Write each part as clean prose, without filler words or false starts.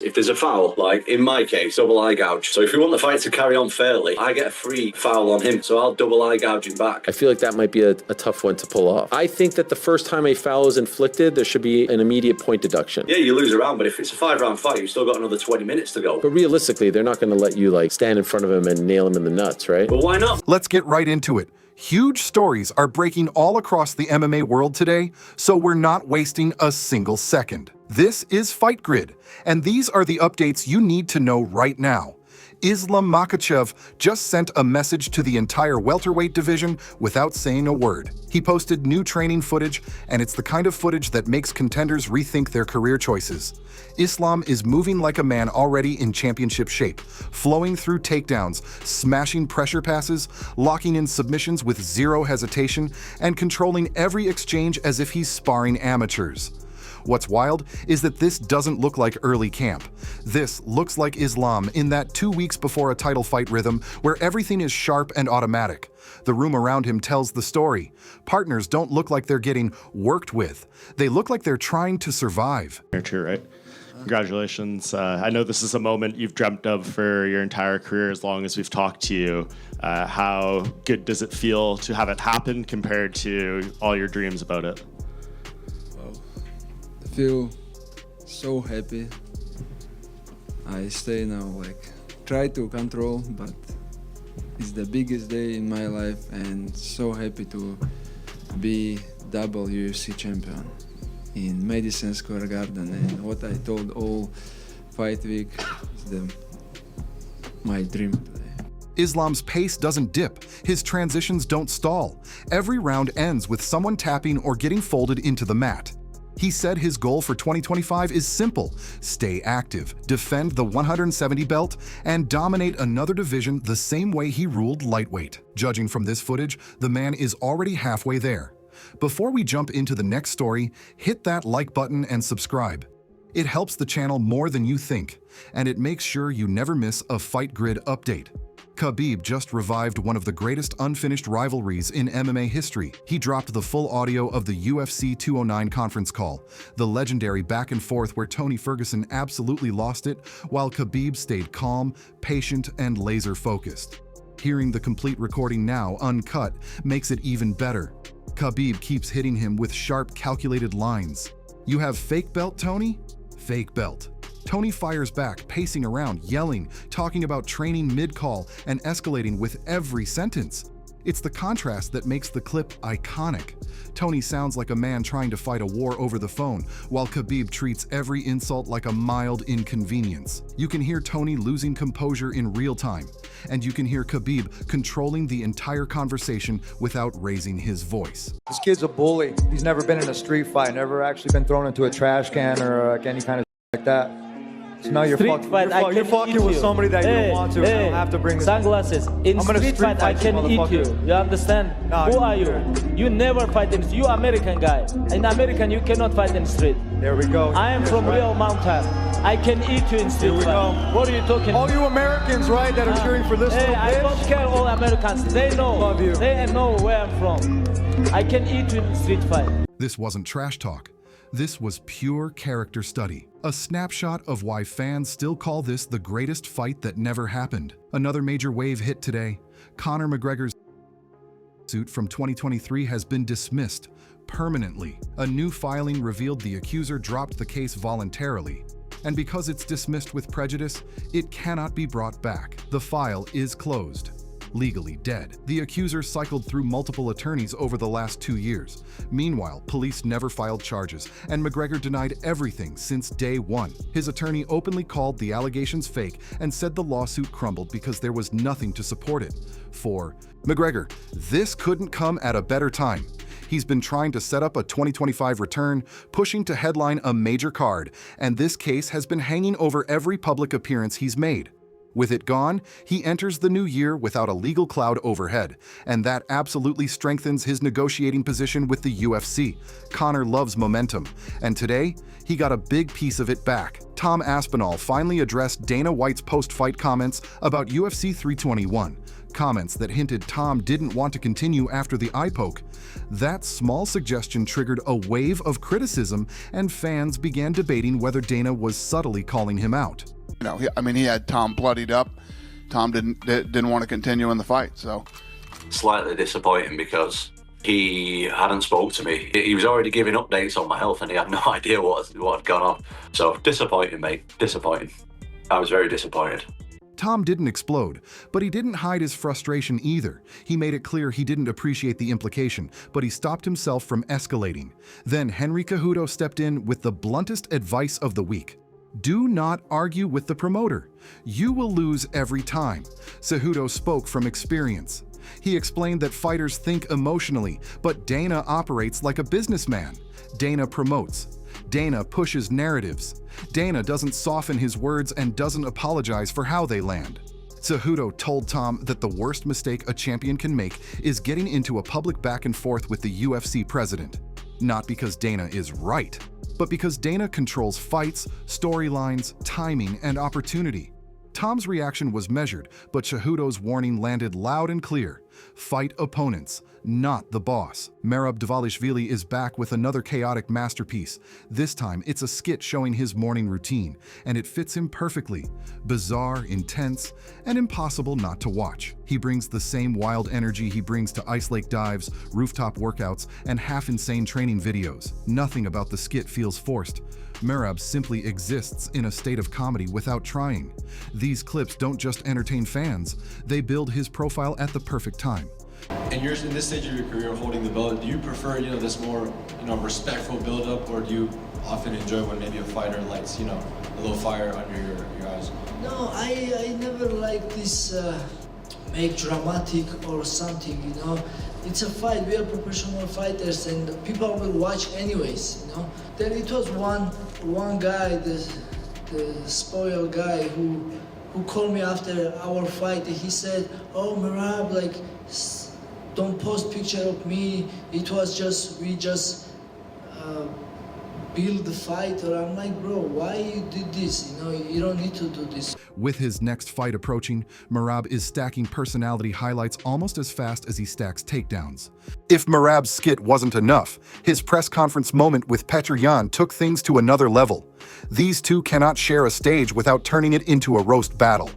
if there's a foul, like in my case, double eye gouge. So if we want the fight to carry on fairly, I get a free foul on him, so I'll double eye gouge him back. I feel like that might be a tough one to pull off. I think that the first time a foul is inflicted, there should be an immediate point deduction. Yeah, you lose a round, but if it's a 5-round fight, you've still got another 20 minutes to go. But realistically, they're not going to let you like stand in front of him and nail him in the nuts, right? But why not? Let's get right into it. Huge stories are breaking all across the MMA world today, so we're not wasting a single second. This is Fight Grid, and these are the updates you need to know right now. Islam Makhachev just sent a message to the entire welterweight division without saying a word. He posted new training footage, and it's the kind of footage that makes contenders rethink their career choices. Islam is moving like a man already in championship shape, flowing through takedowns, smashing pressure passes, locking in submissions with zero hesitation, and controlling every exchange as if he's sparring amateurs. What's wild is that this doesn't look like early camp. This looks like Islam in that 2 weeks before a title fight rhythm where everything is sharp and automatic. The room around him tells the story. Partners don't look like they're getting worked with. They look like they're trying to survive. You're true, right? Congratulations. I know this is a moment you've dreamt of for your entire career as long as we've talked to you. How good does it feel to have it happen compared to all your dreams about it? Feel so happy. I stay now, like, try to control, but it's the biggest day in my life and so happy to be double UFC champion in Madison Square Garden. And what I told all fight week is my dream today. Islam's pace doesn't dip. His transitions don't stall. Every round ends with someone tapping or getting folded into the mat. He said his goal for 2025 is simple: stay active, defend the 170 belt, and dominate another division the same way he ruled lightweight. Judging from this footage, the man is already halfway there. Before we jump into the next story, hit that like button and subscribe. It helps the channel more than you think, and it makes sure you never miss a Fight Grid update. Khabib just revived one of the greatest unfinished rivalries in MMA history. He dropped the full audio of the UFC 209 conference call, the legendary back and forth where Tony Ferguson absolutely lost it, while Khabib stayed calm, patient, and laser-focused. Hearing the complete recording now, uncut, makes it even better. Khabib keeps hitting him with sharp, calculated lines. "You have fake belt, Tony?" "Fake belt." Tony fires back, pacing around, yelling, talking about training mid-call and escalating with every sentence. It's the contrast that makes the clip iconic. Tony sounds like a man trying to fight a war over the phone, while Khabib treats every insult like a mild inconvenience. You can hear Tony losing composure in real time, and you can hear Khabib controlling the entire conversation without raising his voice. This kid's a bully. He's never been in a street fight, never actually been thrown into a trash can or any kind of like that. So now you're fucking with somebody that you don't want to. You don't have to bring sunglasses. In street fight, I can eat you. You understand? Nah, who are you? You never fight in. You American guy. In American, you cannot fight in street. There we go. I am from real mountain. I can eat you in street fight. What are you talking? All you Americans, right, that are cheering for this little bitch? I don't care. All Americans. They know. Love you. They know where I'm from. I can eat you in street fight. This wasn't trash talk. This was pure character study, a snapshot of why fans still call this the greatest fight that never happened. Another major wave hit today. Conor McGregor's suit from 2023 has been dismissed permanently. A new filing revealed the accuser dropped the case voluntarily, and because it's dismissed with prejudice, it cannot be brought back. The file is closed. Legally dead. The accuser cycled through multiple attorneys over the last 2 years. Meanwhile, police never filed charges, and McGregor denied everything since day one. His attorney openly called the allegations fake and said the lawsuit crumbled because there was nothing to support it. For McGregor, this couldn't come at a better time. He's been trying to set up a 2025 return, pushing to headline a major card, and this case has been hanging over every public appearance he's made. With it gone, he enters the new year without a legal cloud overhead, and that absolutely strengthens his negotiating position with the UFC. Conor loves momentum, and today, he got a big piece of it back. Tom Aspinall finally addressed Dana White's post-fight comments about UFC 321, comments that hinted Tom didn't want to continue after the eye poke. That small suggestion triggered a wave of criticism, and fans began debating whether Dana was subtly calling him out. You know, he had Tom bloodied up. Tom didn't want to continue in the fight, so. Slightly disappointing because he hadn't spoke to me. He was already giving updates on my health and he had no idea what had gone on. So disappointing, mate, disappointing. I was very disappointed. Tom didn't explode, but he didn't hide his frustration either. He made it clear he didn't appreciate the implication, but he stopped himself from escalating. Then Henry Cejudo stepped in with the bluntest advice of the week. Do not argue with the promoter. You will lose every time. Cejudo spoke from experience. He explained that fighters think emotionally, but Dana operates like a businessman. Dana promotes. Dana pushes narratives. Dana doesn't soften his words and doesn't apologize for how they land. Cejudo told Tom that the worst mistake a champion can make is getting into a public back and forth with the UFC president. Not because Dana is right, but because Dana controls fights, storylines, timing, and opportunity. Tom's reaction was measured, but Cejudo's warning landed loud and clear. Fight opponents, not the boss. Merab Dvalishvili is back with another chaotic masterpiece. This time, it's a skit showing his morning routine, and it fits him perfectly. Bizarre, intense, and impossible not to watch. He brings the same wild energy he brings to ice lake dives, rooftop workouts, and half-insane training videos. Nothing about the skit feels forced. Merab simply exists in a state of comedy without trying. These clips don't just entertain fans, they build his profile at the perfect time. In this stage of your career, holding the belt, do you prefer, this more, respectful build-up, or do you often enjoy when maybe a fighter lights, a little fire under your eyes? No, I never like this make dramatic or something, It's a fight, we are professional fighters and people will watch anyways, Then it was one guy, the spoiled guy who called me after our fight. He said, "Oh, Merab, don't post picture of me. It was we just build the fight." Or I'm like, bro, why you did this? You don't need to do this. With his next fight approaching, Merab is stacking personality highlights almost as fast as he stacks takedowns. If Merab's skit wasn't enough, his press conference moment with Petr Yan took things to another level. These two cannot share a stage without turning it into a roast battle.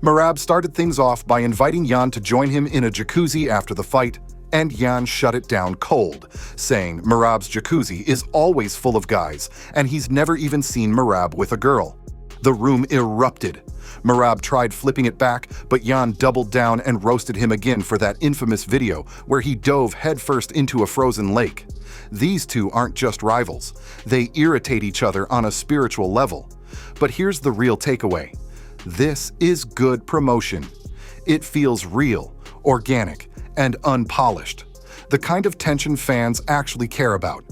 Merab started things off by inviting Yan to join him in a jacuzzi after the fight, and Yan shut it down cold, saying Merab's jacuzzi is always full of guys, and he's never even seen Merab with a girl. The room erupted. Merab tried flipping it back, but Yan doubled down and roasted him again for that infamous video where he dove headfirst into a frozen lake. These two aren't just rivals. They irritate each other on a spiritual level. But here's the real takeaway. This is good promotion. It feels real, organic, and unpolished. The kind of tension fans actually care about.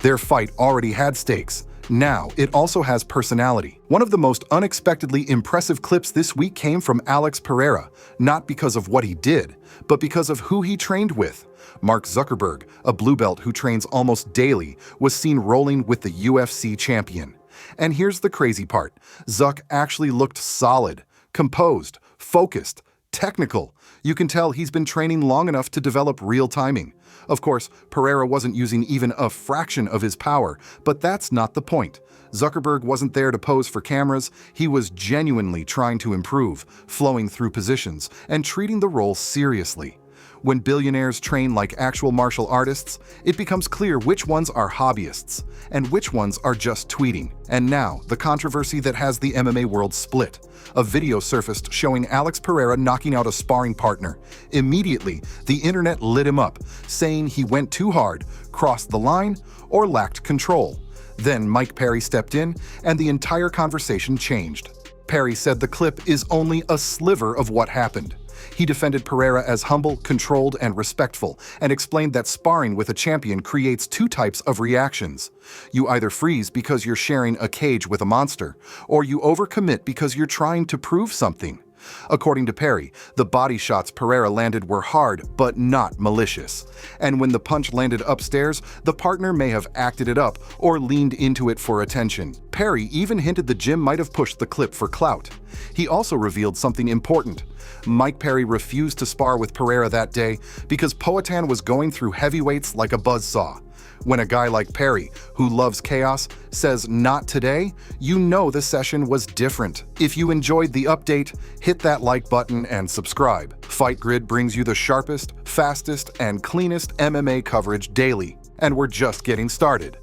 Their fight already had stakes. Now, it also has personality. One of the most unexpectedly impressive clips this week came from Alex Pereira, not because of what he did, but because of who he trained with. Mark Zuckerberg, a blue belt who trains almost daily, was seen rolling with the UFC champion. And here's the crazy part. Zuck actually looked solid, composed, focused, technical. You can tell he's been training long enough to develop real timing. Of course, Pereira wasn't using even a fraction of his power, but that's not the point. Zuckerberg wasn't there to pose for cameras. He was genuinely trying to improve, flowing through positions, and treating the role seriously. When billionaires train like actual martial artists, it becomes clear which ones are hobbyists and which ones are just tweeting. And now, the controversy that has the MMA world split. A video surfaced showing Alex Pereira knocking out a sparring partner. Immediately, the internet lit him up, saying he went too hard, crossed the line, or lacked control. Then Mike Perry stepped in, and the entire conversation changed. Perry said the clip is only a sliver of what happened. He defended Pereira as humble, controlled, and respectful, and explained that sparring with a champion creates two types of reactions. You either freeze because you're sharing a cage with a monster, or you overcommit because you're trying to prove something. According to Perry, the body shots Pereira landed were hard, but not malicious. And when the punch landed upstairs, the partner may have acted it up or leaned into it for attention. Perry even hinted the gym might have pushed the clip for clout. He also revealed something important. Mike Perry refused to spar with Pereira that day because Poatan was going through heavyweights like a buzzsaw. When a guy like Perry, who loves chaos, says not today, you know the session was different. If you enjoyed the update, hit that like button and subscribe. Fight Grid brings you the sharpest, fastest, and cleanest MMA coverage daily, and we're just getting started.